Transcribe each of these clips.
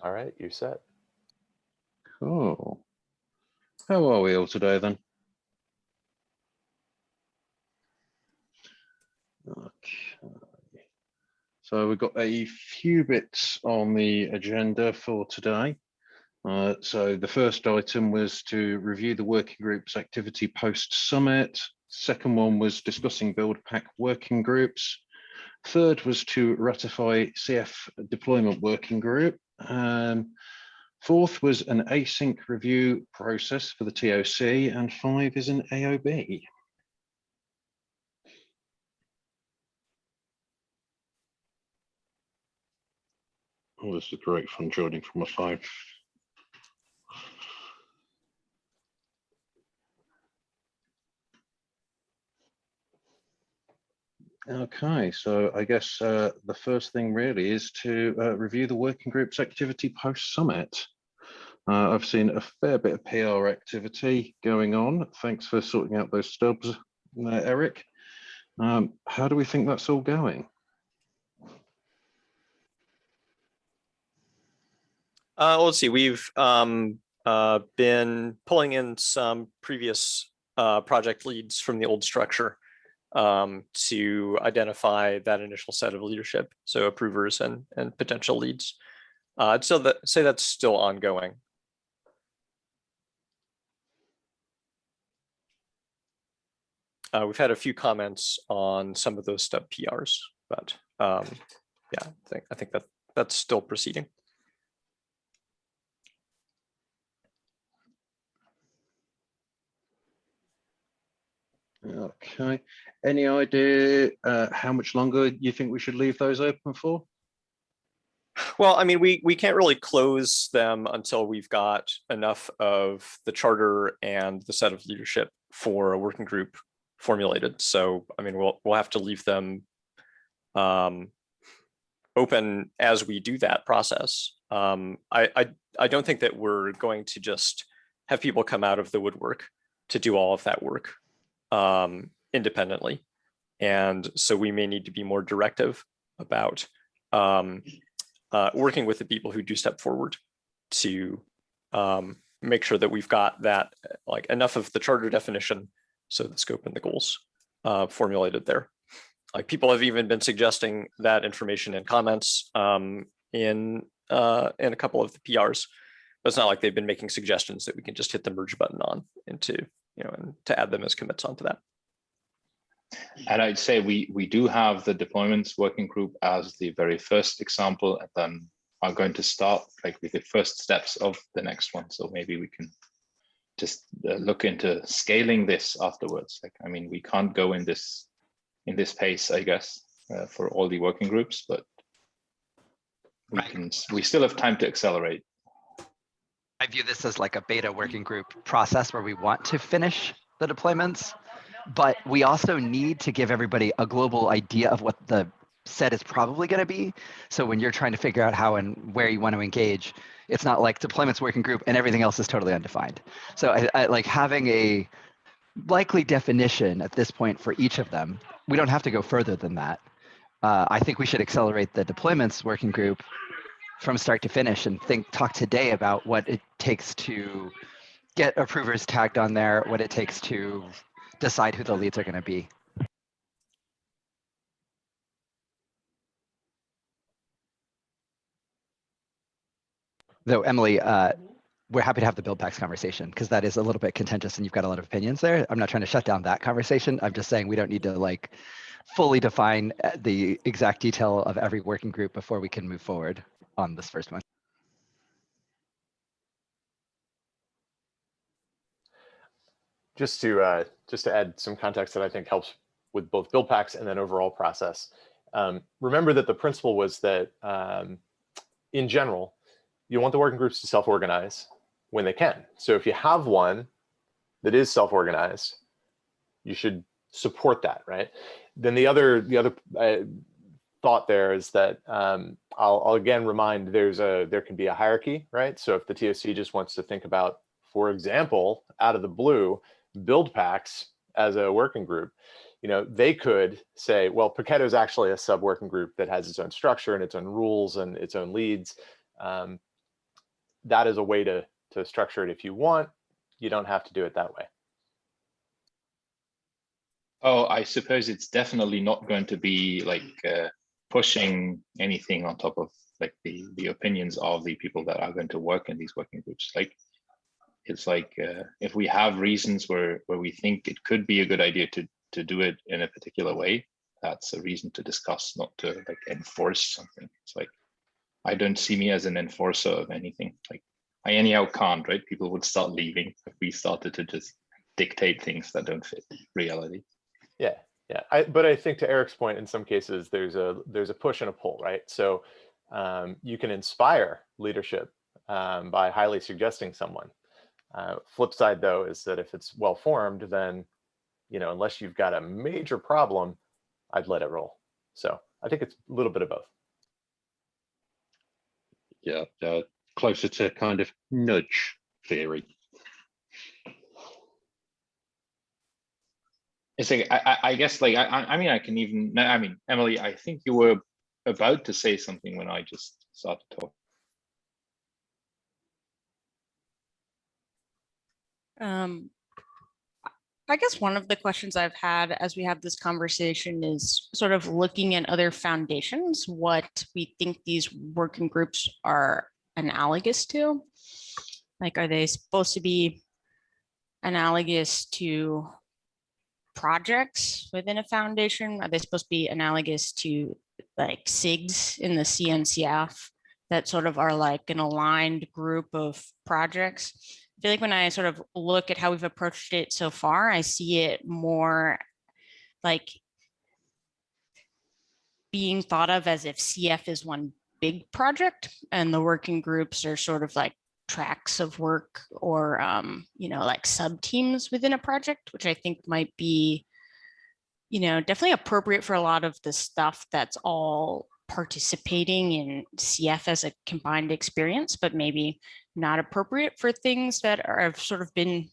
All right, you're set. Cool. How are we all today then? Okay. So we've got a few bits on the agenda for today. So the first item was to review the working group's activity post-summit. Second one was discussing build pack working groups. Third was to ratify CF deployment working group. Fourth was an async review process for the TOC, and 5 is an AOB. Oh, this is great fun joining from a phone. Okay, so I guess the first thing really is to review the working group's activity post-summit. I've seen a fair bit of PR activity going on. Thanks for sorting out those stubs, Eric. How do we think that's all going? Let's see, we've been pulling in some previous project leads from the old structure to identify that initial set of leadership, so approvers and potential leads. So say that's still ongoing. We've had a few comments on some of those stub PRs, but yeah, I think that's still proceeding. Okay. Any idea how much longer you think we should leave those open for? Well, I mean, we can't really close them until we've got enough of the charter and the set of leadership for a working group formulated. So, I mean, we'll have to leave them open as we do that process. I don't think that we're going to just have people come out of the woodwork to do all of that work independently. And so we may need to be more directive about working with the people who do step forward to make sure that we've got that, like, enough of the charter definition, so the scope and the goals formulated there. Like, people have even been suggesting that information in comments in a couple of the PRs, but it's not like they've been making suggestions that we can just hit the merge button on into, and to add them as commits onto that. And I'd say we do have the deployments working group as the very first example, and then are going to start like with the first steps of the next one. So maybe we can just look into scaling this afterwards. Like, I mean, we can't go in this pace, I guess, for all the working groups, but we still have time to accelerate. I view this as like a beta working group process where we want to finish the deployments, but we also need to give everybody a global idea of what the set is probably going to be. So when you're trying to figure out how and where you want to engage, it's not like deployments working group and everything else is totally undefined. So I like having a likely definition at this point for each of them. We don't have to go further than that. I think we should accelerate the deployments working group from start to finish and talk today about what it takes to get approvers tagged on there, what it takes to decide who the leads are going to be. Though, Emily, we're happy to have the build packs conversation because that is a little bit contentious and you've got a lot of opinions there. I'm not trying to shut down that conversation. I'm just saying we don't need to like fully define the exact detail of every working group before we can move forward on this first one. Just to add some context that I think helps with both build packs and then overall process. Remember that the principle was that in general, you want the working groups to self-organize when they can. So if you have one that is self-organized, you should support that, right? Then the other thought there is that I'll again remind there can be a hierarchy, right? So if the TOC just wants to think about, for example, out of the blue, build packs as a working group, they could say, well, Paketo is actually a sub working group that has its own structure and its own rules and its own leads. that is a way to structure it if you want. You don't have to do it that way. Oh, I suppose it's definitely not going to be like pushing anything on top of like the opinions of the people that are going to work in these working groups. Like, it's like if we have reasons where we think it could be a good idea to do it in a particular way, that's a reason to discuss, not to like enforce something. It's like, I don't see me as an enforcer of anything. Like, I anyhow can't, right? People would start leaving if we started to just dictate things that don't fit reality. Yeah, but I think to Eric's point, in some cases there's a push and a pull, right? So you can inspire leadership by highly suggesting someone. Flip side though is that if it's well formed, then unless you've got a major problem, I'd let it roll. So I think it's a little bit of both. Yeah, closer to kind of nudge theory. It's like, I guess, like, I mean, I can even, I mean, Emily, I think you were about to say something when I just started talking. I guess one of the questions I've had as we have this conversation is sort of looking at other foundations, what we think these working groups are analogous to. Like, are they supposed to be analogous to projects within a foundation? Are they supposed to be analogous to like SIGs in the CNCF that sort of are like an aligned group of projects? I feel like when I sort of look at how we've approached it so far, I see it more like being thought of as if CF is one big project and the working groups are sort of like tracks of work or, like sub teams within a project, which I think might be, definitely appropriate for a lot of the stuff that's all participating in CF as a combined experience, but maybe not appropriate for things that have sort of been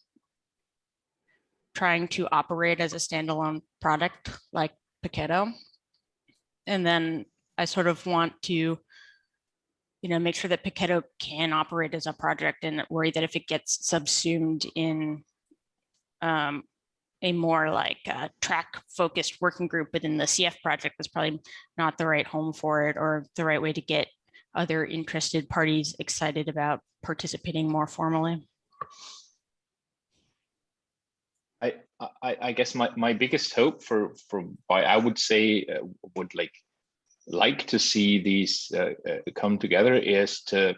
trying to operate as a standalone product like Paketo. And then I sort of want to, make sure that Paketo can operate as a project and worry that if it gets subsumed in a more like track focused working group within the CF project, that's probably not the right home for it or the right way to get other interested parties excited about participating more formally. I guess my biggest hope for why I would say would like to see these come together is to,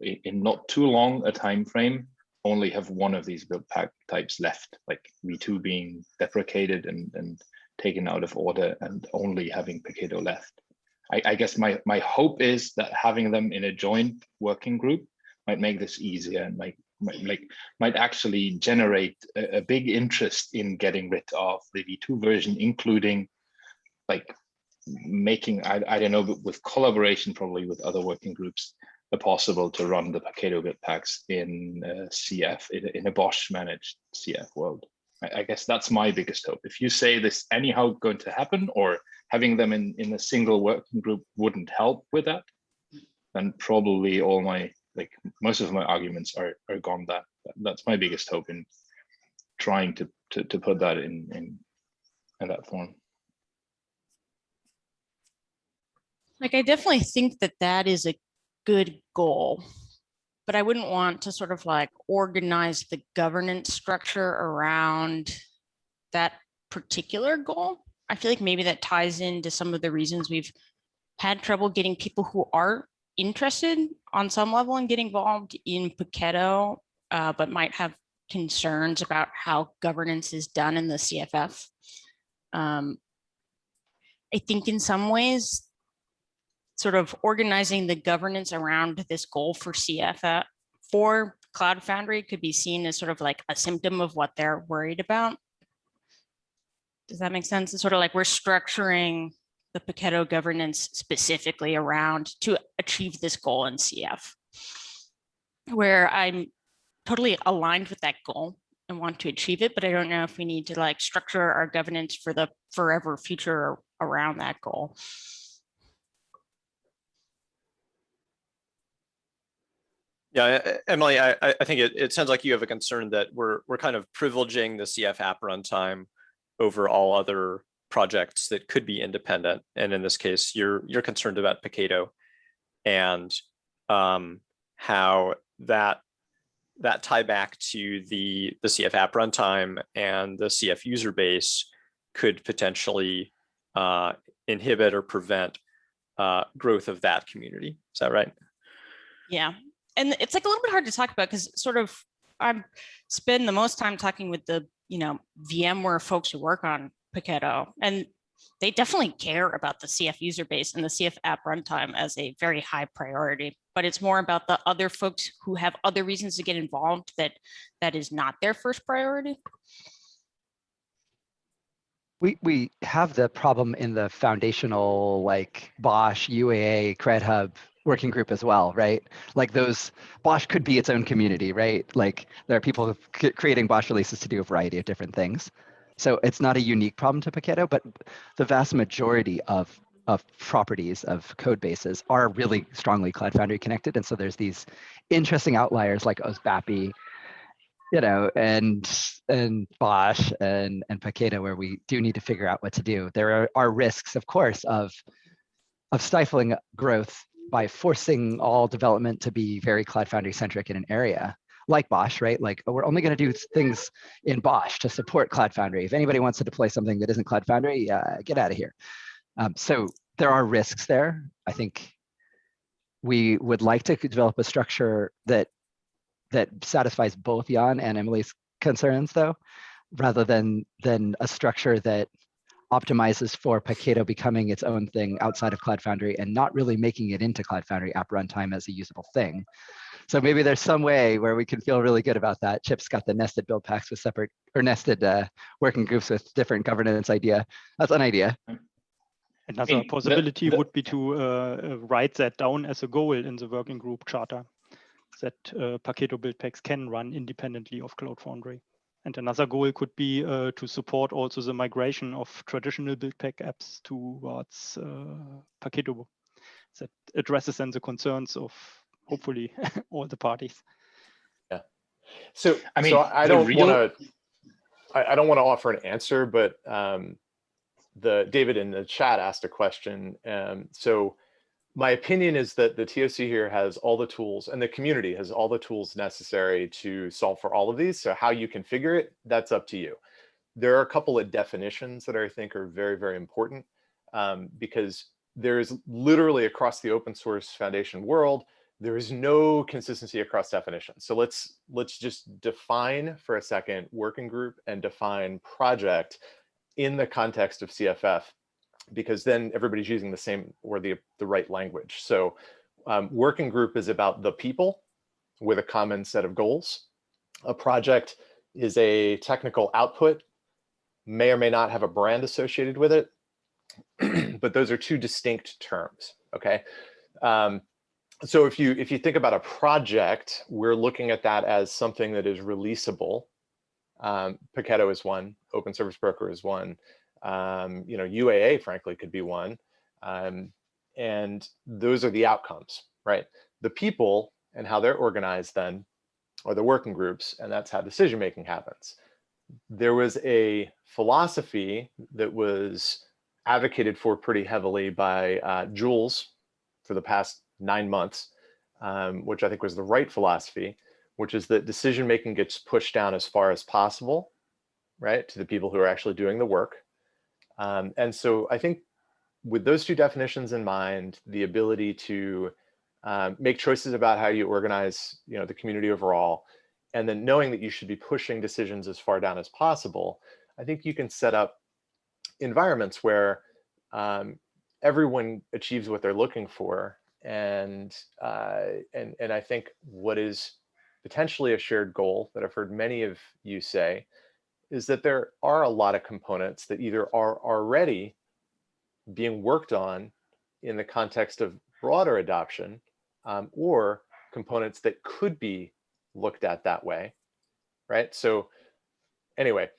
in not too long a time frame, only have one of these build pack types left, like V2 being deprecated and taken out of order and only having Paketo left. I guess my hope is that having them in a joint working group might make this easier and might actually generate a big interest in getting rid of the V2 version, including like making, I don't know, but with collaboration probably with other working groups, possible to run the Paketo build packs in CF, in a Bosch managed CF world. I guess that's my biggest hope. If you say this anyhow going to happen, or having them in a single working group wouldn't help with that, then probably most of my arguments are gone. That's my biggest hope in trying to put that in that form. Like, I definitely think that is a good goal, but I wouldn't want to sort of like organize the governance structure around that particular goal. I feel like maybe that ties into some of the reasons we've had trouble getting people who are interested on some level in getting involved in Paketo, but might have concerns about how governance is done in the CFF. I think in some ways, sort of organizing the governance around this goal for CF for Cloud Foundry could be seen as sort of like a symptom of what they're worried about. Does that make sense? It's sort of like we're structuring the Paketo governance specifically around to achieve this goal in CF, where I'm totally aligned with that goal and want to achieve it, but I don't know if we need to like structure our governance for the forever future around that goal. Yeah, Emily, I think it sounds like you have a concern that we're kind of privileging the CF app runtime over all other projects that could be independent. And in this case, you're concerned about Pacato and how that tie back to the CF app runtime and the CF user base could potentially inhibit or prevent growth of that community. Is that right? Yeah. And it's like a little bit hard to talk about because sort of I spend the most time talking with the, VMware folks who work on Pacato, and they definitely care about the CF user base and the CF app runtime as a very high priority, but it's more about the other folks who have other reasons to get involved that is not their first priority. We have the problem in the foundational like Bosch, UAA, Cred Hub working group as well, right? Like those, Bosch could be its own community, right? Like there are people creating Bosch releases to do a variety of different things. So it's not a unique problem to Pacato, but the vast majority of properties of code bases are really strongly Cloud Foundry connected. And so there's these interesting outliers like OSBAPI, and Bosch and Pacato, where we do need to figure out what to do. There are risks, of course, of stifling growth by forcing all development to be very Cloud Foundry centric in an area like Bosch, right? Like we're only going to do things in Bosch to support Cloud Foundry. If anybody wants to deploy something that isn't Cloud Foundry, get out of here. So there are risks there. I think we would like to develop a structure that satisfies both Jan and Emily's concerns, though, rather than a structure that optimizes for Pacato becoming its own thing outside of Cloud Foundry and not really making it into Cloud Foundry app runtime as a usable thing. So maybe there's some way where we can feel really good about that. Chip's got the nested build packs with separate or nested working groups with different governance idea. That's an idea. Another possibility would be to write that down as a goal in the working group charter, that Pacato build packs can run independently of Cloud Foundry. And another goal could be to support also the migration of traditional build pack apps towards Pacato. That addresses then the concerns of hopefully all the parties. Yeah. So I mean, so I don't want to offer an answer, but David in the chat asked a question. So my opinion is that the TOC here has all the tools, and the community has all the tools necessary to solve for all of these. So how you configure it, that's up to you. There are a couple of definitions that I think are very, very important because there's literally across the open source foundation world, there is no consistency across definitions. So let's just define for a second working group and define project in the context of CFF, because then everybody's using the same or the right language. So working group is about the people with a common set of goals. A project is a technical output, may or may not have a brand associated with it, but those are two distinct terms, okay? So if you think about a project, we're looking at that as something that is releasable. Pacato is one, Open Service Broker is one, UAA frankly could be one, and those are the outcomes, right? The people and how they're organized then are the working groups, and that's how decision making happens. There was a philosophy that was advocated for pretty heavily by Jules for the past 9 months, which I think was the right philosophy, which is that decision making gets pushed down as far as possible, right, to the people who are actually doing the work. And so I think with those two definitions in mind, the ability to make choices about how you organize, the community overall, and then knowing that you should be pushing decisions as far down as possible, I think you can set up environments where everyone achieves what they're looking for. And I think what is potentially a shared goal that I've heard many of you say is that there are a lot of components that either are already being worked on in the context of broader adoption, or components that could be looked at that way, right? So anyway,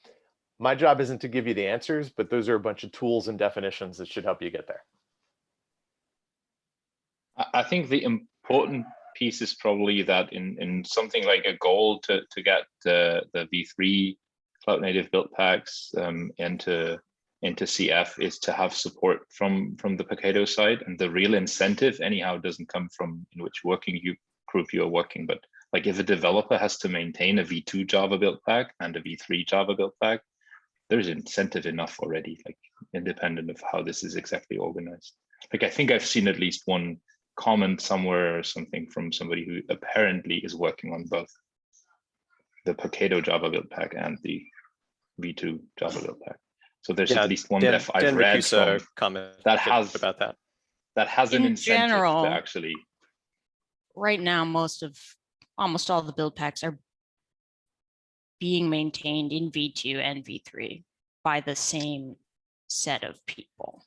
my job isn't to give you the answers, but those are a bunch of tools and definitions that should help you get there. I think the important piece is probably that in something like a goal to get the V3 cloud native build packs into CF is to have support from the Paketo side, and the real incentive anyhow doesn't come from in which working group you are working, but like if a developer has to maintain a V2 Java build pack and a V3 Java build pack, there's incentive enough already, like independent of how this is exactly organized. Like I think I've seen at least one comment somewhere or something from somebody who apparently is working on both the Paketo Java build pack and the V2 Java build pack. So there's at least one dev I've read from that has about that. That has an In incentive general, to actually. right now, almost all the build packs are being maintained in V2 and V3 by the same set of people.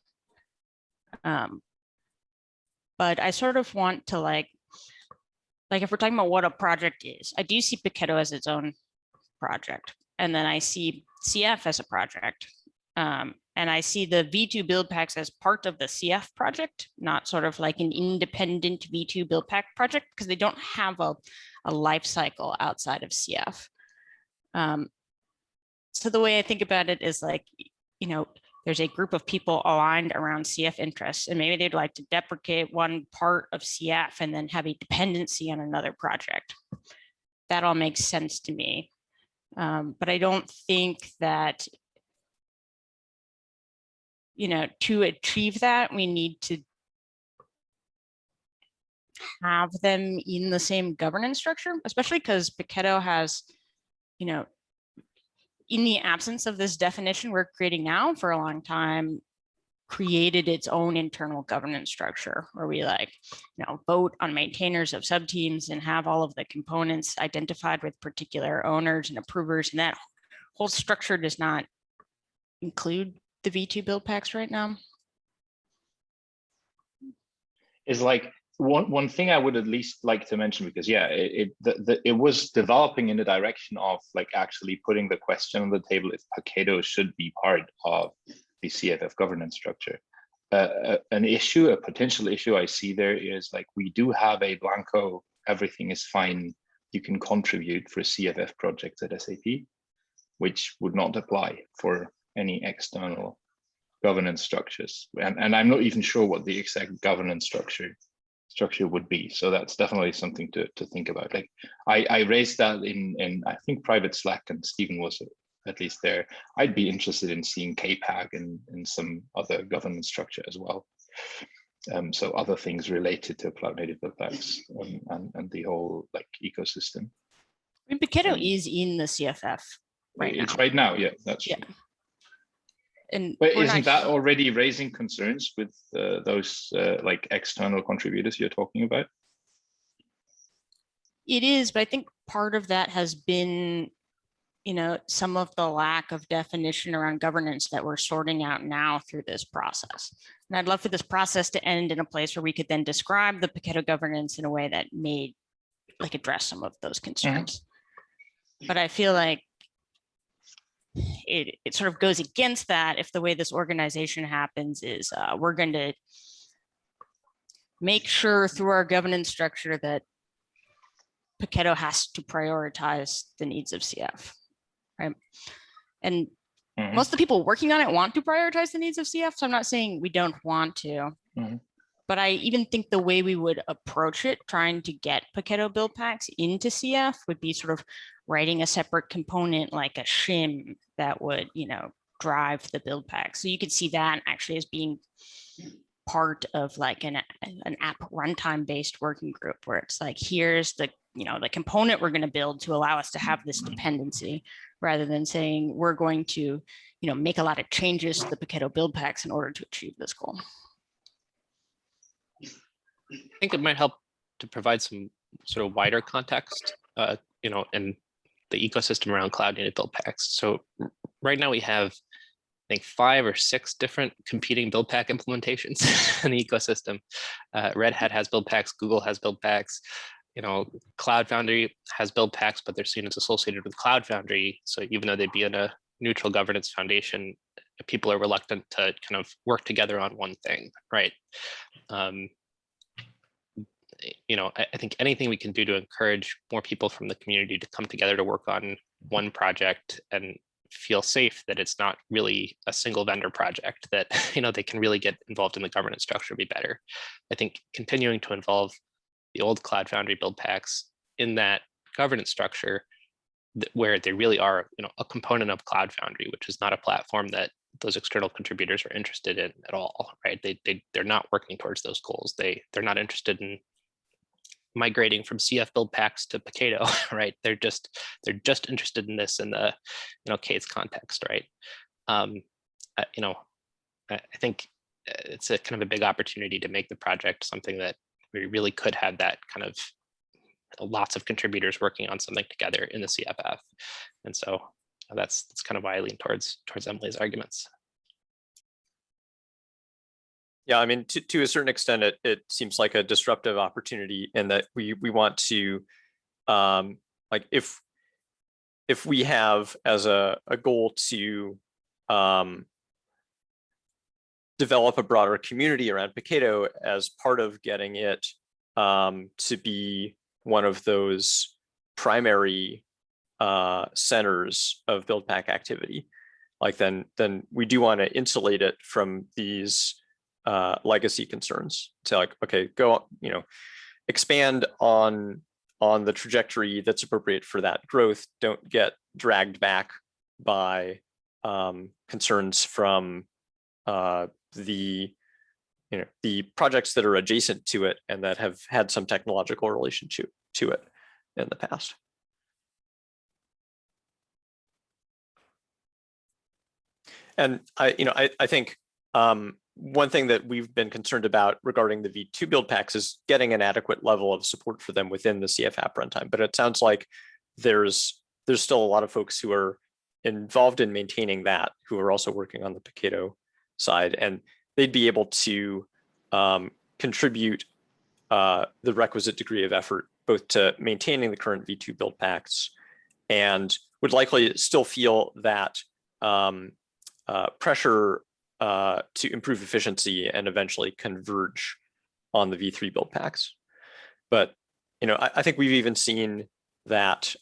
But I sort of want to like if we're talking about what a project is, I do see Paketo as its own project. And then I see CF as a project. And I see the V2 build packs as part of the CF project, not sort of like an independent V2 build pack project, because they don't have a life cycle outside of CF. So the way I think about it is like, you know, there's a group of people aligned around CF interests, and maybe they'd like to deprecate one part of CF and then have a dependency on another project. That all makes sense to me. But I don't think that, you know, to achieve that, we need to have them in the same governance structure, especially because Paketo has, you know, in the absence of this definition we're creating now for a long time, created its own internal governance structure where we like, you know, vote on maintainers of subteams and have all of the components identified with particular owners and approvers. And that whole structure does not include the V2 build packs right now. Is like one thing I would at least like to mention, because yeah, it was developing in the direction of like actually putting the question on the table if Paketo should be part of the CFF governance structure. A potential issue I see there is like we do have a blanco, everything is fine, you can contribute for CFF projects at SAP, which would not apply for any external governance structures. And I'm not even sure what the exact governance structure would be. So that's definitely something to think about. Like I raised that in I think private Slack, and Stephen was at least there. I'd be interested in seeing KPAG and some other governance structure as well. So other things related to cloud native build packs and the whole like ecosystem. I mean, Paketo is in the CFF right now. It's right now, yeah, that's true. And but isn't that already raising concerns with those like external contributors you're talking about? It is, but I think part of that has been, you know, some of the lack of definition around governance that we're sorting out now through this process. And I'd love for this process to end in a place where we could then describe the Paketo governance in a way that may like address some of those concerns. Mm-hmm. But I feel like it sort of goes against that if the way this organization happens is we're going to make sure through our governance structure that Paketo has to prioritize the needs of CF, right? And most of the people working on it want to prioritize the needs of CF, so I'm not saying we don't want to. But I even think the way we would approach it, trying to get Paketo build packs into CF, would be sort of writing a separate component like a shim that would, you know, drive the build pack. So you could see that actually as being part of like an app runtime based working group where it's like, here's the, you know, the component we're going to build to allow us to have this dependency, rather than saying we're going to, you know, make a lot of changes to the Paketo build packs in order to achieve this goal. I think it might help to provide some sort of wider context, you know, in the ecosystem around cloud native build packs. So right now we have, I think, 5 or 6 different competing build pack implementations in the ecosystem. Red Hat has build packs, Google has build packs, you know, Cloud Foundry has build packs, but they're seen as associated with Cloud Foundry. So even though they'd be in a neutral governance foundation, people are reluctant to kind of work together on one thing, right? I think anything we can do to encourage more people from the community to come together to work on one project and feel safe that it's not really a single vendor project, that they can really get involved in the governance structure, would be better. I think continuing to involve the old Cloud Foundry build packs in that governance structure, where they really are a component of Cloud Foundry, which is not a platform that those external contributors are interested in at all, right? They're not working towards those goals. They're not interested in migrating from CF build packs to Paketo, right? They're just interested in this in the Kate's context, right? I think it's a kind of a big opportunity to make the project something that we really could have that kind of lots of contributors working on something together in the CFF, and so that's kind of why I lean towards Emily's arguments. Yeah, I mean, to a certain extent, it seems like a disruptive opportunity in that we want to, like if we have as a goal to develop a broader community around Paketo as part of getting it to be one of those primary centers of build pack activity, like then we do want to insulate it from these legacy concerns. So like, okay, go, expand on the trajectory that's appropriate for that growth. Don't get dragged back by concerns from the projects that are adjacent to it and that have had some technological relationship to it in the past. And I think one thing that we've been concerned about regarding the V2 build packs is getting an adequate level of support for them within the CF app runtime. But it sounds like there's still a lot of folks who are involved in maintaining that, who are also working on the Paketo side, and they'd be able to contribute the requisite degree of effort both to maintaining the current V2 build packs and would likely still feel that pressure to improve efficiency and eventually converge on the V3 build packs. But I think we've even seen that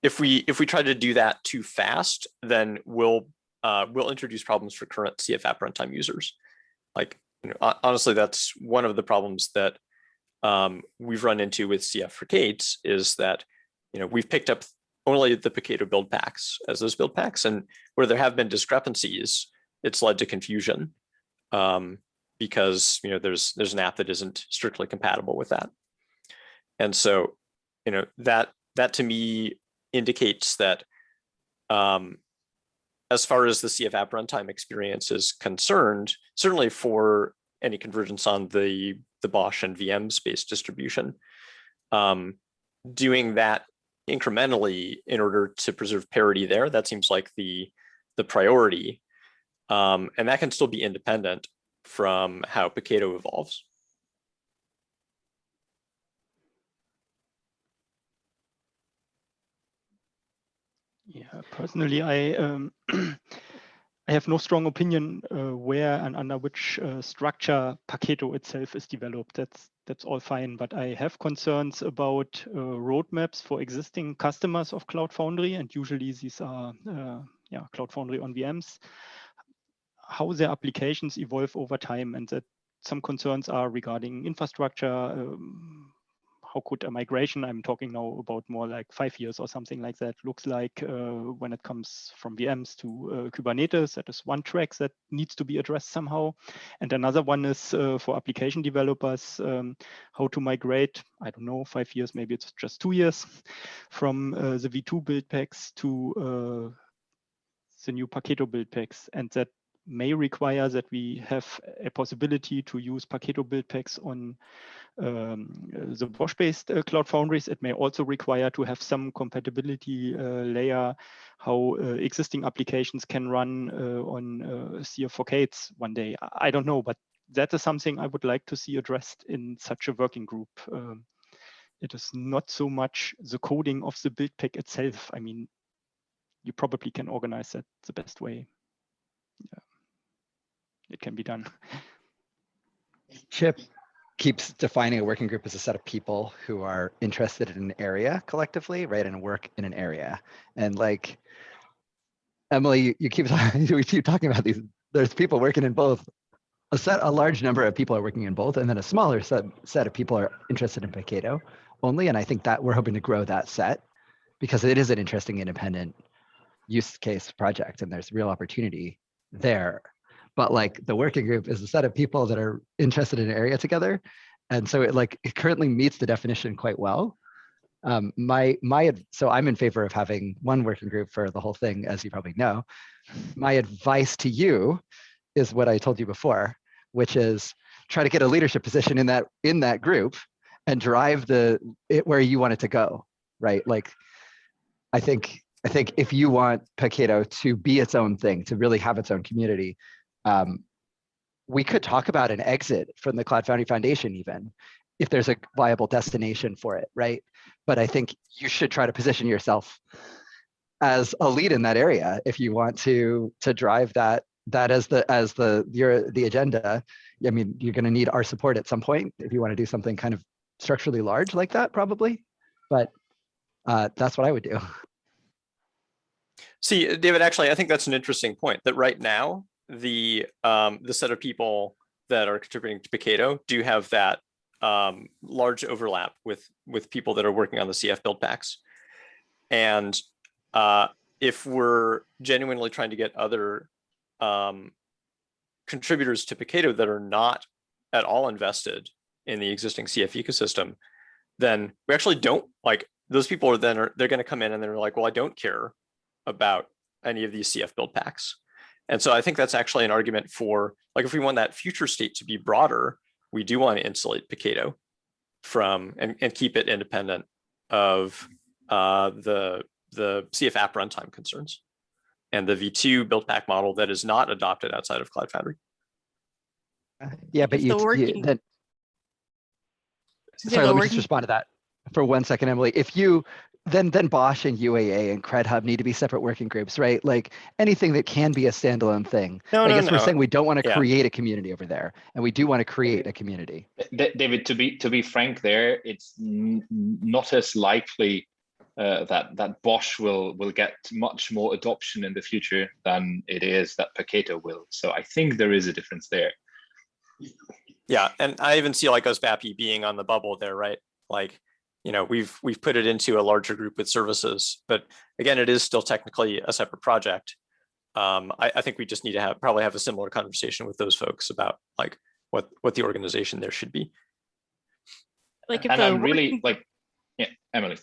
if we try to do that too fast, then we'll introduce problems for current CF app runtime users. Like honestly, that's one of the problems that we've run into with CF for Kates is that we've picked up only the Paketo build packs as those build packs, and where there have been discrepancies, it's led to confusion because there's an app that isn't strictly compatible with that. And so that to me indicates that as far as the CF app runtime experience is concerned, certainly for any convergence on the Bosch and VM space distribution, doing that incrementally in order to preserve parity there, that seems like the priority, and that can still be independent from how Paketo evolves. Yeah, personally, I have no strong opinion where and under which structure Paketo itself is developed. That's all fine, but I have concerns about roadmaps for existing customers of Cloud Foundry, and usually these are Cloud Foundry on VMs, how their applications evolve over time, and that some concerns are regarding infrastructure. How could a migration, I'm talking now about more like 5 years or something like that, looks like when it comes from VMs to Kubernetes. That is one track that needs to be addressed somehow. And another one is for application developers, how to migrate, I don't know, 5 years, maybe it's just 2 years, from the V2 build packs to the new Paketo build packs. And that may require that we have a possibility to use Paketo build packs on the Bosch-based Cloud Foundries. It may also require to have some compatibility layer, how existing applications can run on CF4Kates one day. I don't know, but that is something I would like to see addressed in such a working group. It is not so much the coding of the build pack itself. I mean, you probably can organize that the best way. it can be done. Chip keeps defining a working group as a set of people who are interested in an area collectively, right, and work in an area. And like Emily, you keep we keep talking about these. There's people working in both. A large number of people are working in both, and then a smaller set of people are interested in Paketo only. And I think that we're hoping to grow that set because it is an interesting independent use case project, and there's real opportunity there. But like the working group is a set of people that are interested in an area together, and so it currently meets the definition quite well. So I'm in favor of having one working group for the whole thing, as you probably know. My advice to you is what I told you before, which is try to get a leadership position in that group and drive it where you want it to go, right? Like, I think if you want Paketo to be its own thing, to really have its own community, we could talk about an exit from the Cloud Foundry Foundation, even if there's a viable destination for it, right? But I think you should try to position yourself as a lead in that area if you want to drive that as the agenda. I mean, you're going to need our support at some point if you want to do something kind of structurally large like that, probably. But that's what I would do. See, David, actually, I think that's an interesting point, that right now, the set of people that are contributing to Paketo do have that large overlap with people that are working on the CF build packs. And if we're genuinely trying to get other contributors to Paketo that are not at all invested in the existing CF ecosystem, then we actually don't, like, those people they're going to come in and they're like, well, I don't care about any of these CF build packs. And so I think that's actually an argument for, like, if we want that future state to be broader, we do want to insulate Paketo from and keep it independent of the CF app runtime concerns and the V2 build pack model that is not adopted outside of Cloud Foundry. Yeah, but sorry, let me just respond to that for 1 second, Emily. If you then Bosch and UAA and Cred Hub need to be separate working groups, right? Like anything that can be a standalone thing. I guess we're saying we don't want to create a community over there, and we do want to create a community. David, to be frank, there it's not as likely that Bosch will get much more adoption in the future than it is that Paketo will. So I think there is a difference there. Yeah, and I even see like OSPAPI being on the bubble there, right? Like, you know, we've put it into a larger group with services, but again, it is still technically a separate project. I think we just need to probably have a similar conversation with those folks about like what the organization there should be. Like, if I'm really like, yeah, Emily.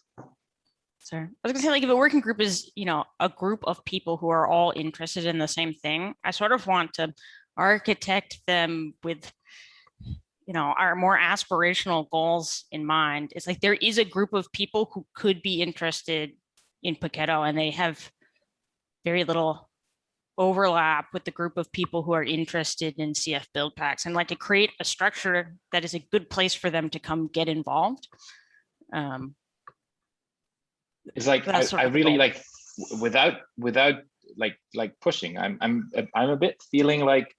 Sorry, I was gonna say, like, if a working group is, you know, a group of people who are all interested in the same thing, I sort of want to architect them with, you know, our more aspirational goals in mind. It's like there is a group of people who could be interested in Paketo, and they have very little overlap with the group of people who are interested in CF build packs, and like to create a structure that is a good place for them to come get involved. It's like I really like without like pushing. I'm a bit feeling like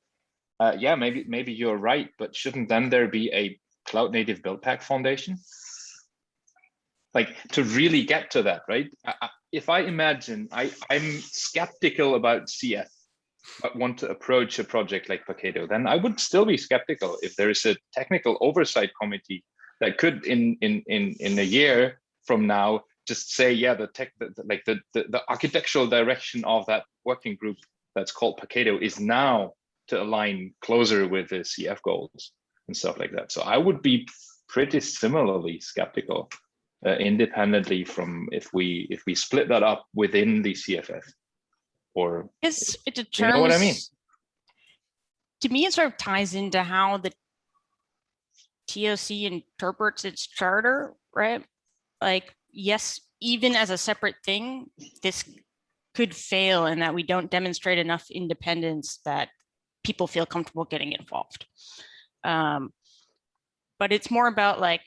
yeah, maybe you're right, but shouldn't then there be a cloud native build pack foundation? Like to really get to that, right? If I imagine, I'm skeptical about CF, but want to approach a project like Paketo, then I would still be skeptical if there is a technical oversight committee that could in a year from now just say, yeah, the architectural direction of that working group that's called Paketo is now to align closer with the CF goals and stuff like that. So I would be pretty similarly skeptical, independently from if we split that up within the CFF. Or yes, it determines. You know what I mean? To me, it sort of ties into how the TOC interprets its charter, right? Like, yes, even as a separate thing, this could fail in that we don't demonstrate enough independence that people feel comfortable getting involved. But it's more about like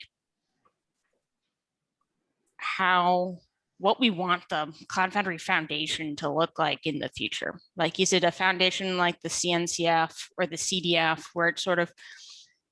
how what we want the Cloud Foundry Foundation to look like in the future. Like, is it a foundation like the CNCF or the CDF, where it's sort of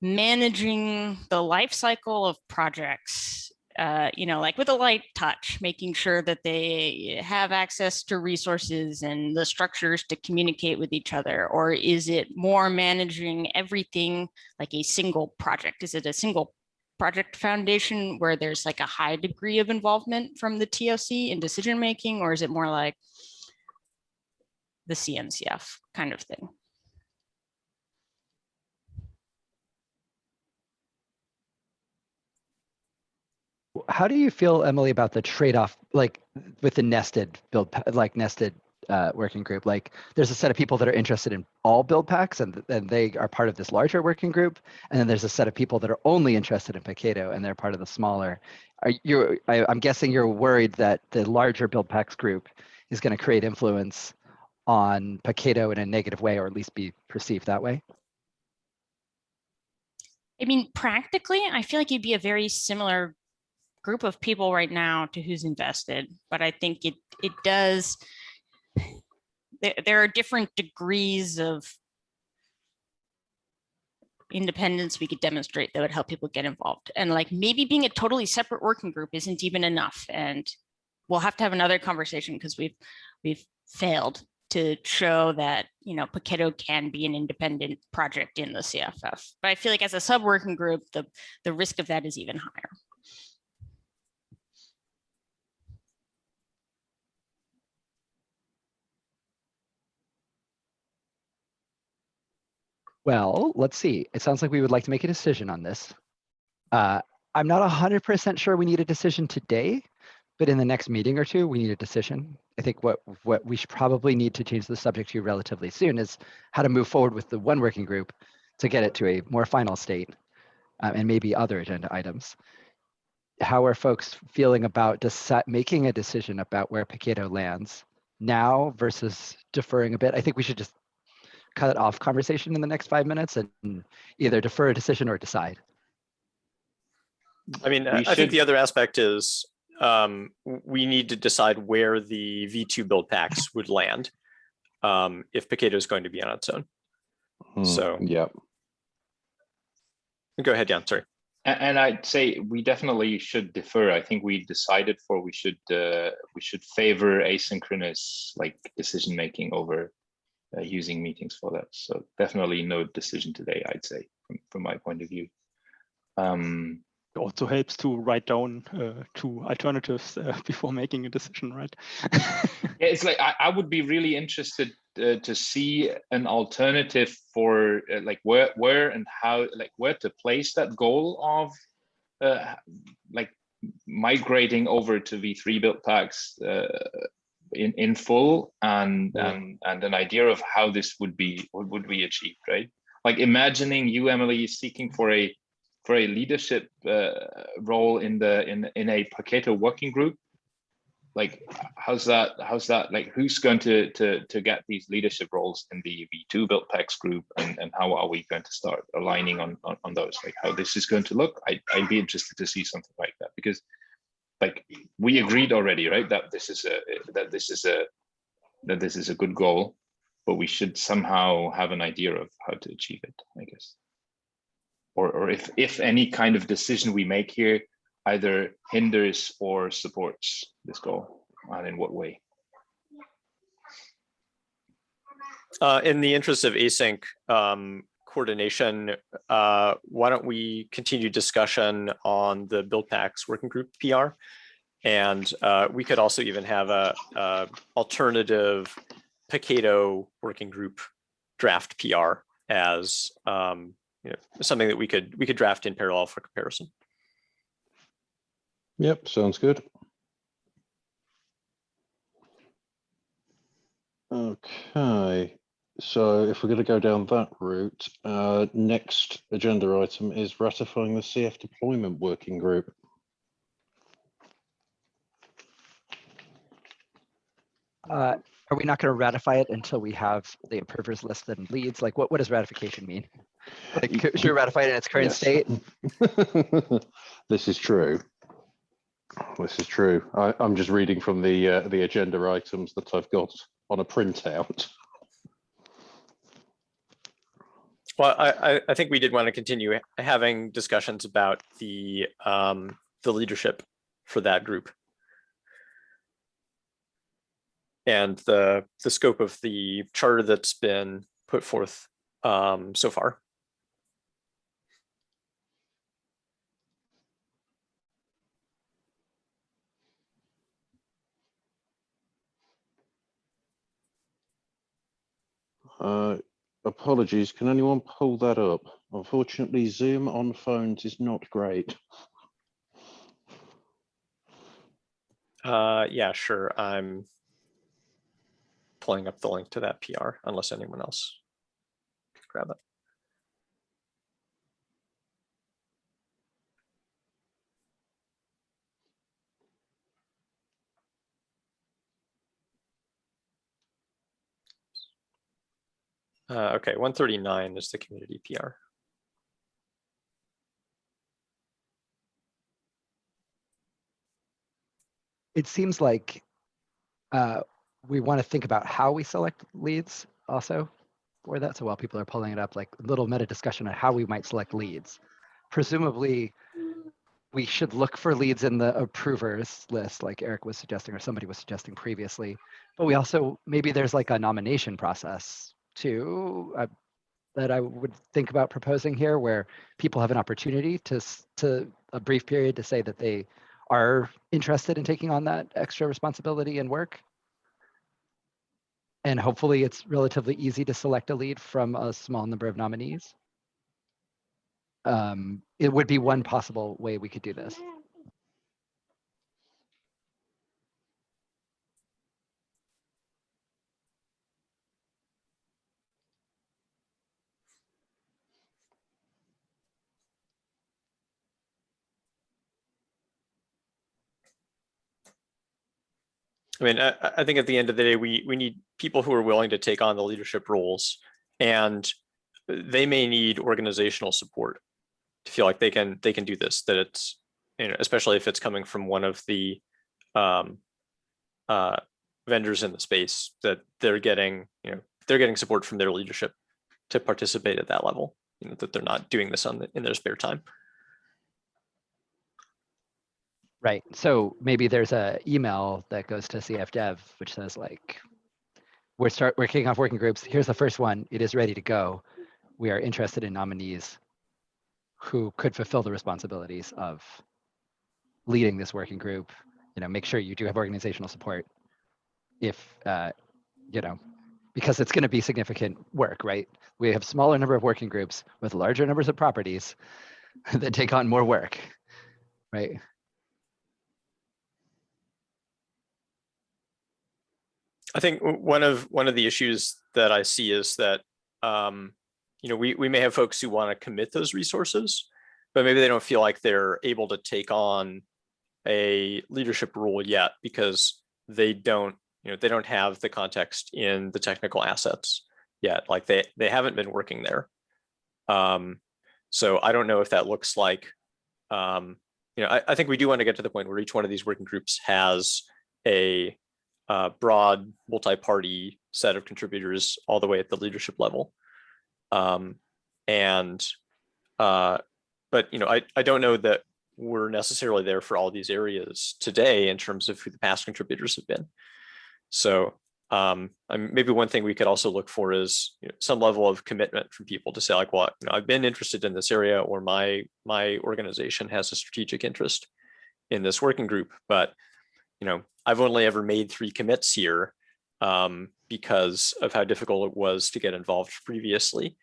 managing the life cycle of projects, like with a light touch, making sure that they have access to resources and the structures to communicate with each other? Or is it more managing everything like a single project? Is it a single project foundation where there's like a high degree of involvement from the TOC in decision making, or is it more like the CNCF kind of thing? How do you feel, Emily, about the trade-off, like with the nested working group? Like, there's a set of people that are interested in all build packs, and they are part of this larger working group, and then there's a set of people that are only interested in Paketo, and they're part of the smaller. I'm guessing you're worried that the larger build packs group is going to create influence on Paketo in a negative way, or at least be perceived that way. I mean, practically, I feel like it'd be a very similar group of people right now to who's invested, but I think it does. There are different degrees of independence we could demonstrate that would help people get involved. And like, maybe being a totally separate working group isn't even enough. And we'll have to have another conversation, because we've failed to show that, Paketo can be an independent project in the CFF. But I feel like as a sub-working group, the risk of that is even higher. Well, let's see. It sounds like we would like to make a decision on this. I'm not 100% sure we need a decision today, but in the next meeting or two, we need a decision. I think what we should probably need to change the subject to relatively soon is how to move forward with the one working group to get it to a more final state, and maybe other agenda items. How are folks feeling about making a decision about where Paketo lands now versus deferring a bit? I think we should just cut off conversation in the next 5 minutes and either defer a decision or decide. I mean, I think the other aspect is we need to decide where the V2 build packs would land if Paketo is going to be on its own. So yeah. Go ahead, Jan, sorry. And I'd say we definitely should defer. I think we decided we should favor asynchronous decision making over using meetings for that. So definitely no decision today, I'd say, from my point of view. It also helps to write down two alternatives before making a decision, right? Yeah, it's like I would be really interested to see an alternative for where and how, where to place that goal of migrating over to V3 build packs in full, and an idea of how this would be achieved, right? Like, imagining you, Emily, seeking for a leadership role in a Paketo working group. Like, how's that who's going to get these leadership roles in the V2 build packs group, and how are we going to start aligning on those, how this is going to look? I'd be interested to see something like that, because we agreed already, right, that this is a good goal, but we should somehow have an idea of how to achieve it, I guess. Or if any kind of decision we make here either hinders or supports this goal, and in what way. In the interest of async coordination, why don't we continue discussion on the build packs working group PR, and we could also even have a alternative Paketo working group draft PR as something that we could draft in parallel for comparison. Yep, sounds good. Okay, so if we're going to go down that route, next agenda item is ratifying the CF deployment working group. Are we not going to ratify it until we have the approvers listed and leads? Like, what does ratification mean? Should we ratify it in its current state? This is true. This is true. I'm just reading from the agenda items that I've got on a printout. Well, I think we did want to continue having discussions about the leadership for that group and the scope of the charter that's been put forth so far. Apologies, can anyone pull that up? Unfortunately, Zoom on phones is not great. Yeah, sure. I'm pulling up the link to that PR, unless anyone else could grab it. Okay, 139 is the community PR. It seems like we want to think about how we select leads also for that. So while people are pulling it up, like a little meta discussion on how we might select leads. Presumably, we should look for leads in the approvers list, like Eric was suggesting, or somebody was suggesting previously. But we also, maybe there's like a nomination process too, that I would think about proposing here, where people have an opportunity to a brief period to say that they are interested in taking on that extra responsibility and work. And hopefully it's relatively easy to select a lead from a small number of nominees. It would be one possible way we could do this. I mean, I think at the end of the day, we need people who are willing to take on the leadership roles, and they may need organizational support to feel like they can do this. That it's, you know, especially if it's coming from one of the vendors in the space, that they're getting support from their leadership to participate at that level. You know, that they're not doing this in their spare time. Right. So maybe there's a email that goes to CF Dev, which says like, we're kicking off working groups. Here's the first one. It is ready to go. We are interested in nominees who could fulfill the responsibilities of leading this working group. You know, make sure you do have organizational support. If you know, because it's going to be significant work, right? We have smaller number of working groups with larger numbers of properties that take on more work, right? I think one of the issues that I see is that you know, we may have folks who want to commit those resources, but maybe they don't feel like they're able to take on a leadership role yet because they don't have the context in the technical assets yet. Like they haven't been working there. So I don't know if that looks like, you know, I think we do want to get to the point where each one of these working groups has a broad multi-party set of contributors all the way at the leadership level. But you know, I don't know that we're necessarily there for all these areas today in terms of who the past contributors have been. So maybe one thing we could also look for is, you know, some level of commitment from people to say like, well, you know, I've been interested in this area, or my organization has a strategic interest in this working group, but you know, I've only ever made 3 commits here because of how difficult it was to get involved previously.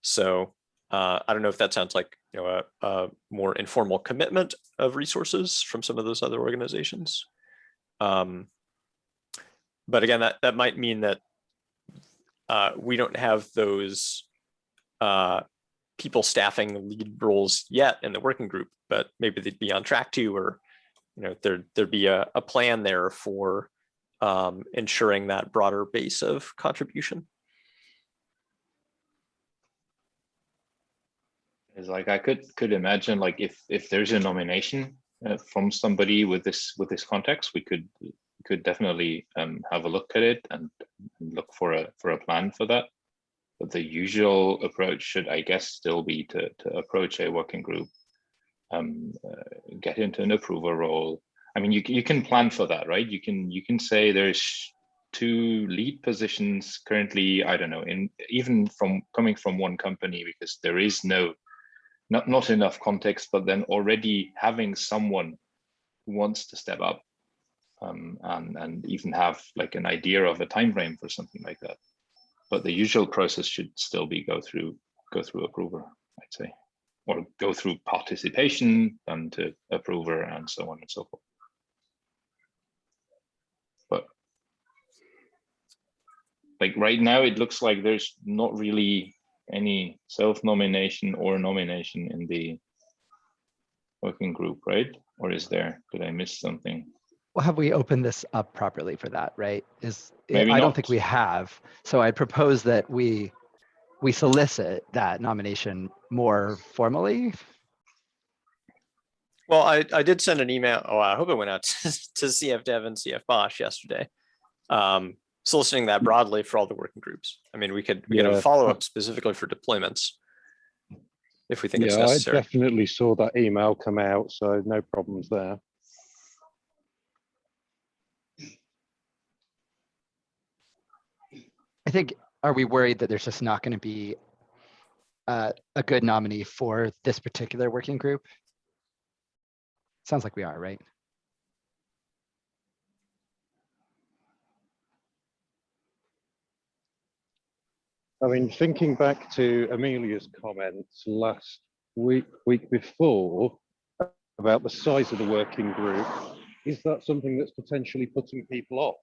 So I don't know if that sounds like, you know, a more informal commitment of resources from some of those other organizations. But again, that might mean that we don't have those people staffing lead roles yet in the working group, but maybe they'd be on track to, or you know, there'd be a plan there for ensuring that broader base of contribution. It's like I could imagine, like if there's a nomination from somebody with this context, we could definitely have a look at it and look for a plan for that. But the usual approach should, I guess, still be to approach a working group, get into an approver role. I mean, you can plan for that, right? You can say there's 2 lead positions currently, I don't know, even coming from one company, because there is not enough context, but then already having someone who wants to step up and even have like an idea of a time frame for something like that. But the usual process should still be go through approver, I'd say, or go through participation, then to approver, and so on and so forth. But like right now, it looks like there's not really any self-nomination or nomination in the working group, right? Or is there? Did I miss something? Well, have we opened this up properly for that, right? Maybe I don't not. think we have. So I propose that we solicit that nomination more formally. Well, I did send an email. Oh, I hope it went out to CF Dev and CF Bosch yesterday, soliciting that broadly for all the working groups. I mean, we could have a follow-up specifically for deployments if we think it's necessary. I definitely saw that email come out, so no problems there. I think, are we worried that there's just not going to be a good nominee for this particular working group? Sounds like we are, right? I mean, thinking back to Amelia's comments last week before about the size of the working group, is that something that's potentially putting people off?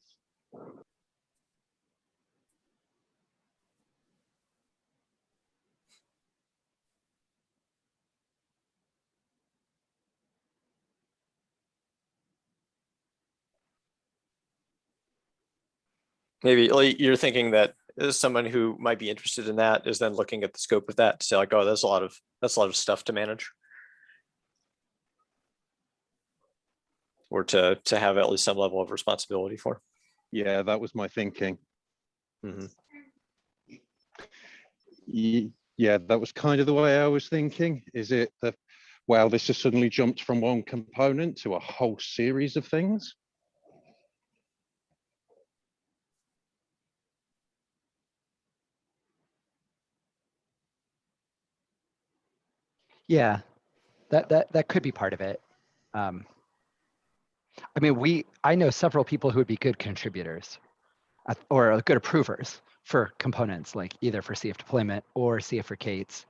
Maybe like, you're thinking that someone who might be interested in that is then looking at the scope of that to say like, oh, that's a lot of stuff to manage, or to have at least some level of responsibility for. Yeah, that was my thinking. Mm-hmm. Yeah, that was kind of the way I was thinking. Is it that, wow, this has suddenly jumped from one component to a whole series of things? Yeah, that could be part of it. I mean, I know several people who would be good contributors or good approvers for components, like either for CF deployment or CF for Kates,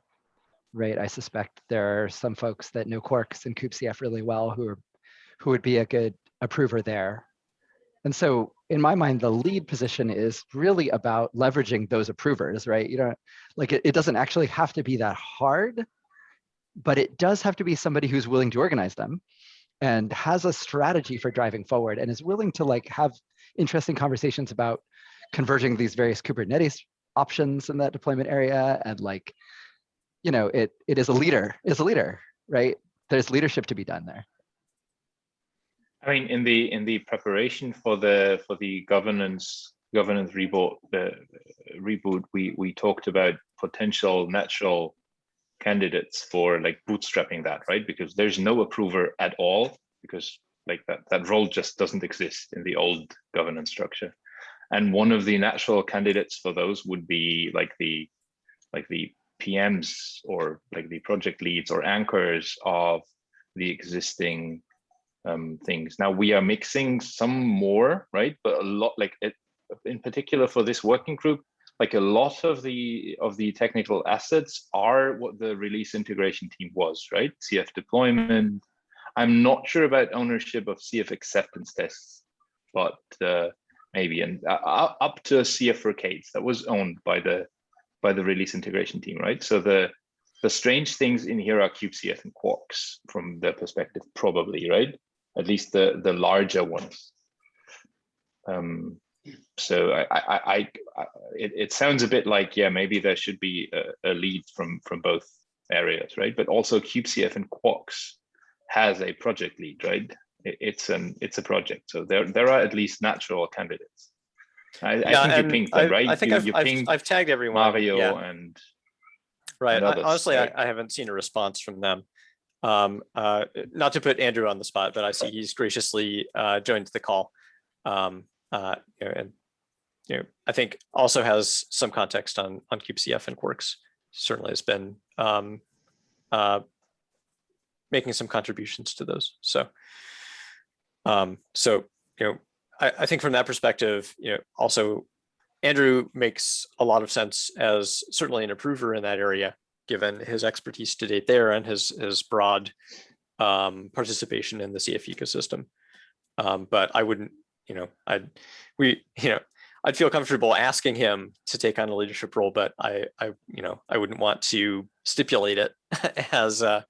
right? I suspect there are some folks that know Quarks and kubectf really well who would be a good approver there. And so in my mind, the lead position is really about leveraging those approvers, right? You know, like it doesn't actually have to be that hard, but it does have to be somebody who's willing to organize them and has a strategy for driving forward and is willing to like have interesting conversations about converging these various Kubernetes options in that deployment area. And like, you know, it is a leader, right? There's leadership to be done there. I mean, in the preparation for the governance reboot, we talked about potential natural candidates for like bootstrapping that, right? Because there's no approver at all, because like that role just doesn't exist in the old governance structure. And one of the natural candidates for those would be like the PMs or like the project leads or anchors of the existing things. Now we are mixing some more, right? But a lot, like in particular for this working group, like a lot of the technical assets are what the release integration team was, right? CF deployment. I'm not sure about ownership of CF acceptance tests, but maybe, and up to CF for Kates that was owned by the release integration team, right? So the strange things in here are kubecf and Quarks from their perspective, probably, right? At least the larger ones. So it sounds a bit like, yeah, maybe there should be a lead from both areas, right? But also kubecf and Quarks has a project lead, right? It's a project, so there are at least natural candidates. I think you pinged them, right? I think I've tagged everyone. Mario yeah. and right. and others, Honestly, right? I haven't seen a response from them. Not to put Andrew on the spot, but I see he's graciously joined the call. And I think also has some context on kubectf and Quarks. Certainly has been making some contributions to those. So, I think from that perspective, also Andrew makes a lot of sense as certainly an approver in that area, given his expertise to date there and his broad participation in the CF ecosystem. But I wouldn't, I'd feel comfortable asking him to take on a leadership role, but I wouldn't want to stipulate it as a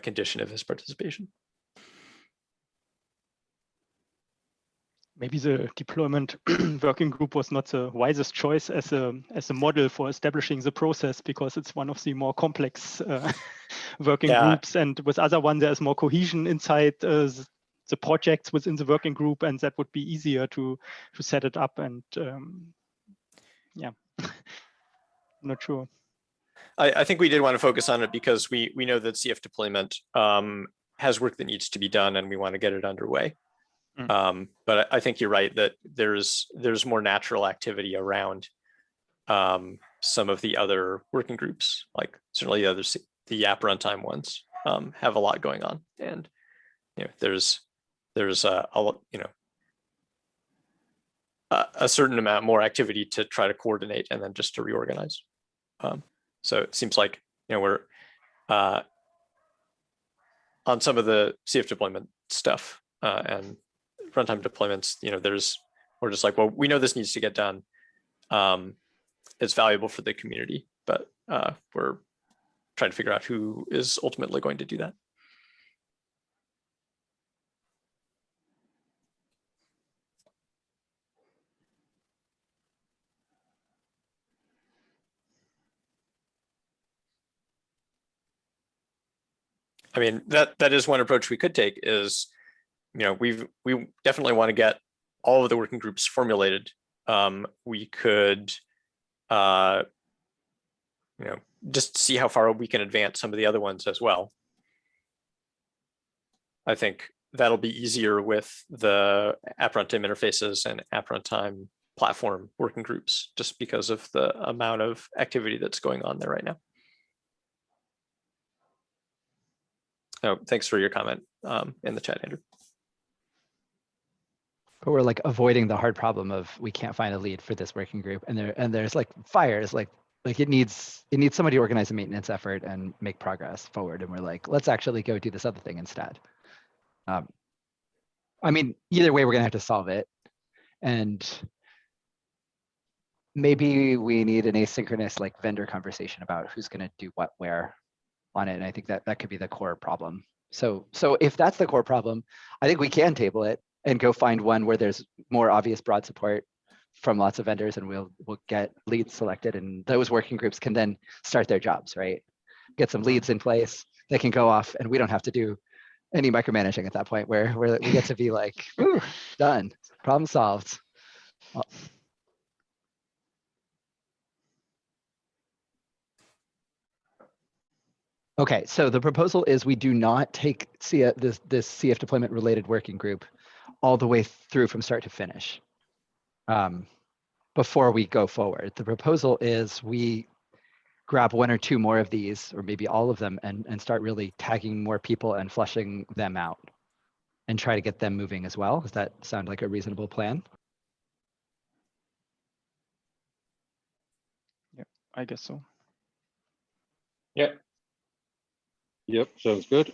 condition of his participation. Maybe the deployment working group was not the wisest choice as a model for establishing the process, because it's one of the more complex working groups, and with other one there's more cohesion inside the projects within the working group, and that would be easier to set it up. And yeah, I'm not sure. I think we did want to focus on it because we know that CF deployment has work that needs to be done, and we want to get it underway. But I think you're right that there's more natural activity around some of the other working groups, like certainly the app runtime ones have a lot going on, and there's a certain amount more activity to try to coordinate and then just to reorganize. So it seems like we're on some of the CF deployment stuff and runtime deployments, we're just like, well, we know this needs to get done. It's valuable for the community, but we're trying to figure out who is ultimately going to do that. I mean, that is one approach we could take is, we definitely want to get all of the working groups formulated. We could, just see how far we can advance some of the other ones as well. I think that'll be easier with the app runtime interfaces and app runtime platform working groups, just because of the amount of activity that's going on there right now. Oh, thanks for your comment in the chat, Andrew. But we're like avoiding the hard problem of we can't find a lead for this working group, and there's like fires, like it needs somebody to organize a maintenance effort and make progress forward, and we're like, let's actually go do this other thing instead. I mean, either way, we're gonna have to solve it, and maybe we need an asynchronous like vendor conversation about who's gonna do what where on it, and I think that could be the core problem. So if that's the core problem, I think we can table it and go find one where there's more obvious broad support from lots of vendors, and we'll get leads selected, and those working groups can then start their jobs, right? Get some leads in place, they can go off, and we don't have to do any micromanaging at that point, where we get to be like, ooh, done, problem solved. Well, okay, so the proposal is we do not take this CF deployment related working group all the way through from start to finish before we go forward. The proposal is we grab one or two more of these, or maybe all of them, and start really tagging more people and fleshing them out and try to get them moving as well. Does that sound like a reasonable plan? Yeah, I guess so. Yep, sounds good.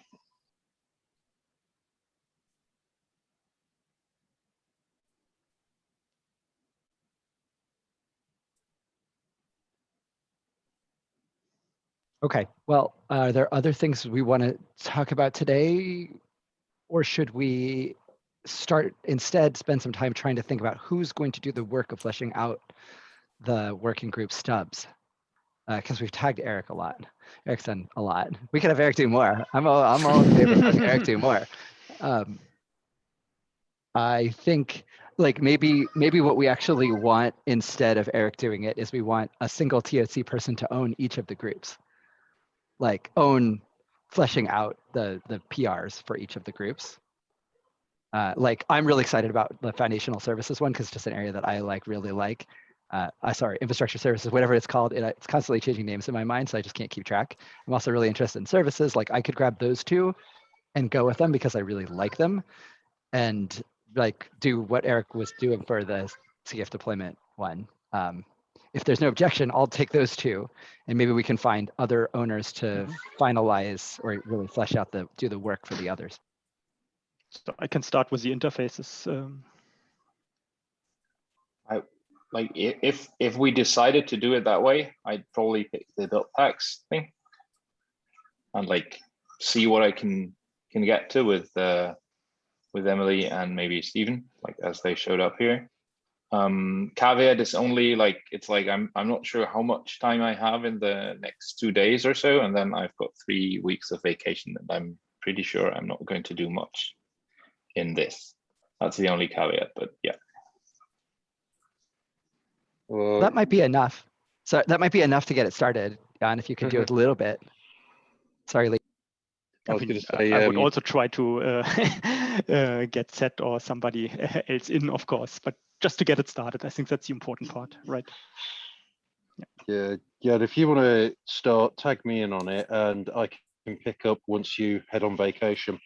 Okay, well, are there other things we want to talk about today? Or should we instead spend some time trying to think about who's going to do the work of fleshing out the working group stubs? because we've tagged Eric a lot. Eric's done a lot. We could have Eric do more. I'm all in favor of having Eric do more. I think like maybe what we actually want instead of Eric doing it is we want a single TOC person to own each of the groups, like fleshing out the PRs for each of the groups. Like I'm really excited about the foundational services one because it's just an area that I really like. Sorry, infrastructure services, whatever it's called. It's constantly changing names in my mind, so I just can't keep track. I'm also really interested in services. Like I could grab those two and go with them because I really like them, and like do what Eric was doing for the CF deployment one. If there's no objection, I'll take those two, and maybe we can find other owners to finalize or really flesh out do the work for the others. So I can start with the interfaces. Like if we decided to do it that way, I'd probably pick the build packs thing and like see what I can get to with Emily and maybe Stephen, like as they showed up here. Caveat is only like it's like I'm not sure how much time I have in the next 2 days or so, and then I've got 3 weeks of vacation, and I'm pretty sure I'm not going to do much in this. That's the only caveat, but yeah. Well, That might be enough. So that might be enough to get it started. And if you could do it a little bit. Sorry, Lee. I was going to say, I would also try to get Seth or somebody else in, of course, but just to get it started, I think that's the important part, right? yeah. If you want to start, tag me in on it, and I can pick up once you head on vacation.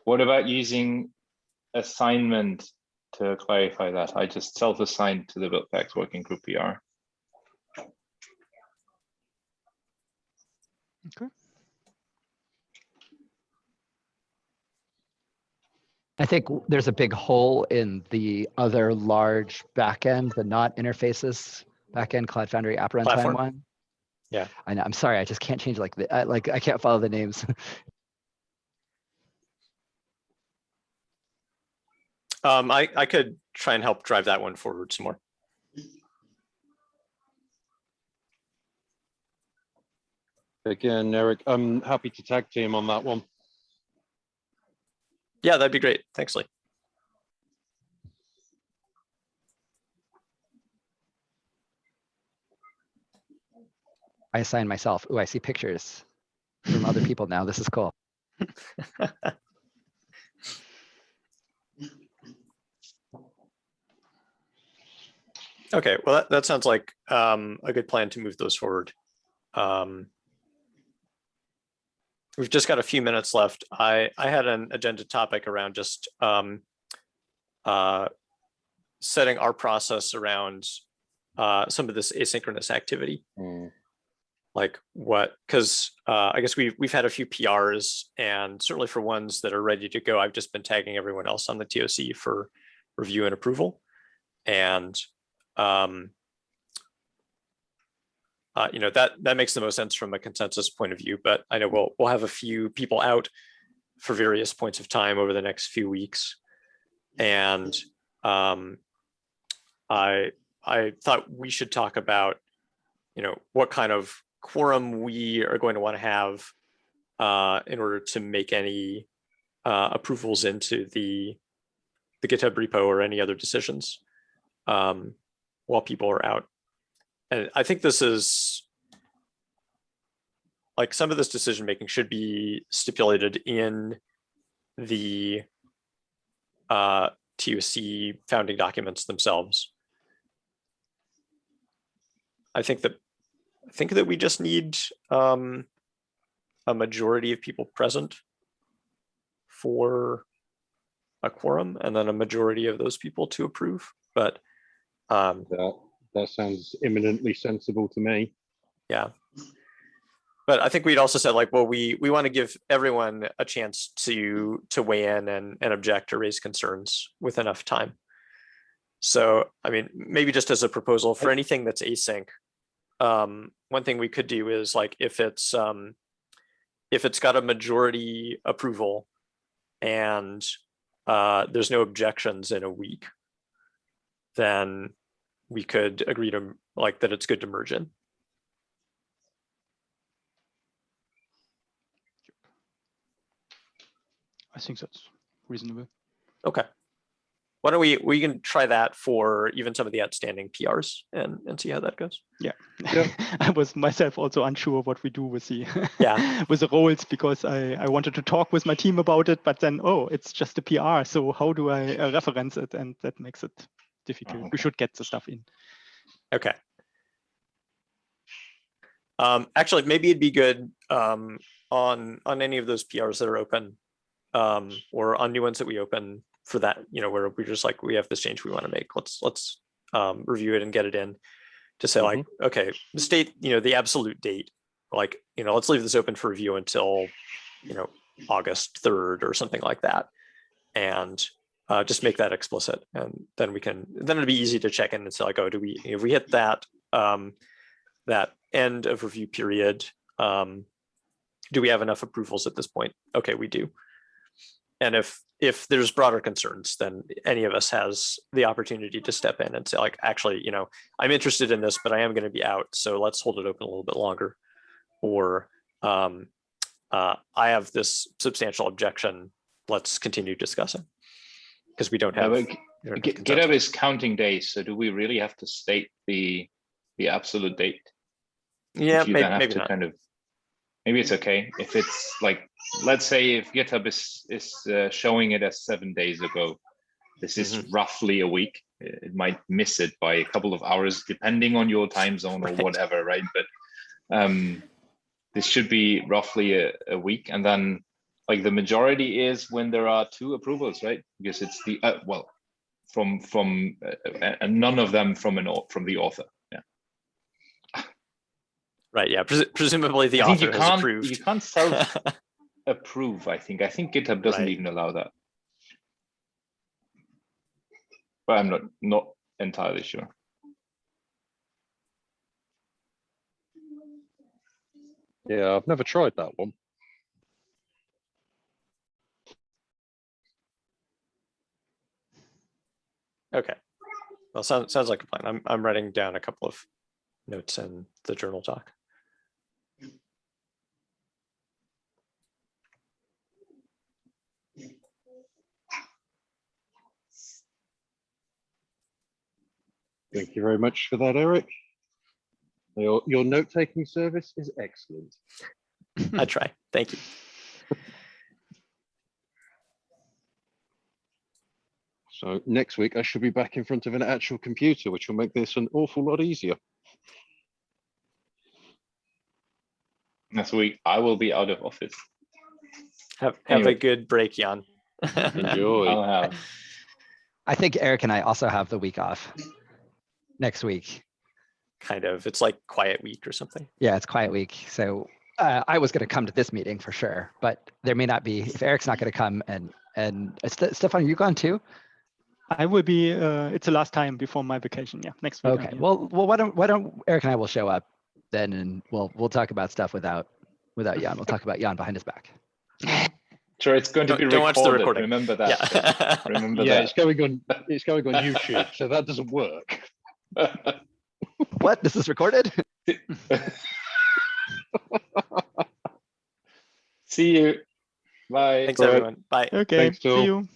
What about using assignment to clarify that? I just self-assigned to the build packs working group PR. Okay. I think there's a big hole in the other large backend, the not interfaces backend, Cloud Foundry app runtime Platform? one. Yeah. I know. I'm sorry. I just can't change I can't follow the names. I could try and help drive that one forward some more. Again, Eric, I'm happy to tag team on that one. Yeah, that'd be great. Thanks, Lee. I assign myself. Ooh, I see pictures from other people now. This is cool. Okay, well, that sounds like a good plan to move those forward. We've just got a few minutes left. I had an agenda topic around just setting our process around some of this asynchronous activity. Like what, because I guess we've had a few PRs, and certainly for ones that are ready to go, I've just been tagging everyone else on the TOC for review and approval. And you know, that makes the most sense from a consensus point of view, but I know we'll have a few people out for various points of time over the next few weeks. And I thought we should talk about, you know, what kind of quorum we are going to want to have in order to make any approvals into the GitHub repo or any other decisions while people are out. And I think this is like some of this decision making should be stipulated in the TOC founding documents themselves. I think that we just need a majority of people present for a quorum, and then a majority of those people to approve. But that sounds eminently sensible to me. Yeah. But I think we'd also said, like, well, we want to give everyone a chance to weigh in and object or raise concerns with enough time. So, I mean, maybe just as a proposal for anything that's async, one thing we could do is, like, if it's got a majority approval and there's no objections in a week, then we could agree to like that it's good to merge in. I think that's reasonable. Okay. Why don't we can try that for even some of the outstanding PRs and see how that goes. Yeah. Yep. I was myself also unsure what we do with the Yeah. with the roles, because I wanted to talk with my team about it, but then it's just a PR. So how do I reference it? And that makes it difficult. okay. We should get the stuff in. Okay. Actually, maybe it'd be good on any of those PRs that are open, or on new ones that we open for that, where we just like, we have this change we want to make. Let's review it and get it in to say like, okay, the state, the absolute date, like, let's leave this open for review until, August 3rd or something like that. And just make that explicit. And then it'll be easy to check in and say like, oh, if we hit that, that end of review period, do we have enough approvals at this point? Okay, we do. And if there's broader concerns, then any of us has the opportunity to step in and say like, actually, I'm interested in this, but I am going to be out, so let's hold it open a little bit longer. Or I have this substantial objection, let's continue discussing, because we don't have. GitHub is counting days, so do we really have to state the absolute date? Yeah, maybe not. Kind of, maybe it's okay if it's like, let's say if GitHub is showing it as 7 days ago, this is roughly a week. It might miss it by a couple of hours depending on your time zone or whatever, right? But this should be roughly a week, and then like the majority is when there are 2 approvals, right? Because it's the from and none of them from the author. Yeah. Right. Yeah. Presumably the author has approved. You can't self approve. I think GitHub doesn't even allow that. But I'm not entirely sure. Yeah, I've never tried that one. Okay. Well, sounds like a plan. I'm writing down a couple of notes in the journal doc. Thank you very much for that, Eric. Your note-taking service is excellent. I try. Thank you. So next week I should be back in front of an actual computer, which will make this an awful lot easier. Next week I will be out of office. Have Anyway. a good break, Jan. Enjoy. I'll have. I think Eric and I also have the week off next week. Kind of. It's like quiet week or something. Yeah, it's quiet week. So I was going to come to this meeting for sure, but there may not be, if Eric's not going to come and Stephan, are you gone too? I will be, it's the last time before my vacation. Yeah, next week. Okay. Well, why don't Eric and I will show up then, and we'll talk about stuff without Jan. We'll talk about Jan behind his back. Sure, it's going to be Don't watch the recording. Remember that. Yeah. Remember Yeah, that. it's going on YouTube, so that doesn't work. What? This is recorded? See you. Bye. Thanks, everyone. Bye. Okay, Thanks, see Phil. you.